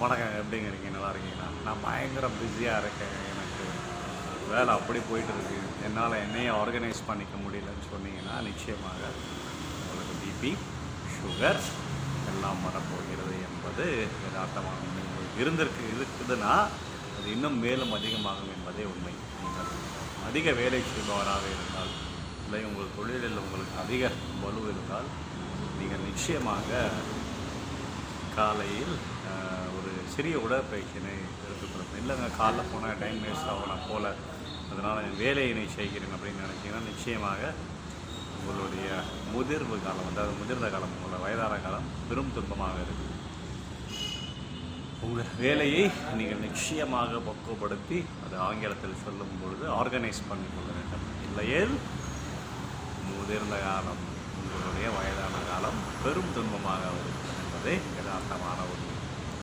வணக்கம். எப்படிங்க இருக்கீங்க? நல்லா இருக்கீங்களா? நான் பயங்கர பிஸியாக இருக்கேன். எனக்கு வேலை அப்படி போயிட்டுருக்கு. என்னால் என்னையே ஆர்கனைஸ் பண்ணிக்க முடியலன்னு சொன்னீங்கன்னா, நிச்சயமாக உங்களுக்கு பிபி, சுகர் எல்லாம் வரப்போகிறது என்பது யதார்த்தமான உண்மை. உங்களுக்கு இருக்குதுன்னா, அது இன்னும் மேலும் அதிகமாகும் என்பதே உண்மை. நீங்கள் அதிக வேலை செய்பவராக இருந்தால், இல்லை உங்கள் தொழிலில் உங்களுக்கு அதிக வலு இருந்தால், நீங்கள் நிச்சயமாக காலையில் ஒரு சிறிய உடற்பயிற்சியினை எடுத்துக்கொள்ளணும். இல்லைங்க காலைல போனால் டைம் வேஸ்ட் ஆகும், நான் போகல, அதனால் என் வேலையினை செய்கிறேன் அப்படின்னு நினச்சிங்கன்னா, நிச்சயமாக உங்களுடைய முதிர்வு காலம், அதாவது முதிர்ந்த காலம், உங்களோட வயதான காலம் பெரும் துன்பமாக இருக்குது. உங்கள் வேலையை நீங்கள் நிச்சயமாக பக்குவப்படுத்தி, அது ஆங்கிலத்தில் சொல்லும் பொழுது ஆர்கனைஸ் பண்ணிக்கொள்ள வேண்டும். இல்லையேல் முதிர்ந்த காலம், உங்களுடைய வயதான காலம் பெரும் துன்பமாக இருக்கும் என்பதே யதார்த்தமான ஒரு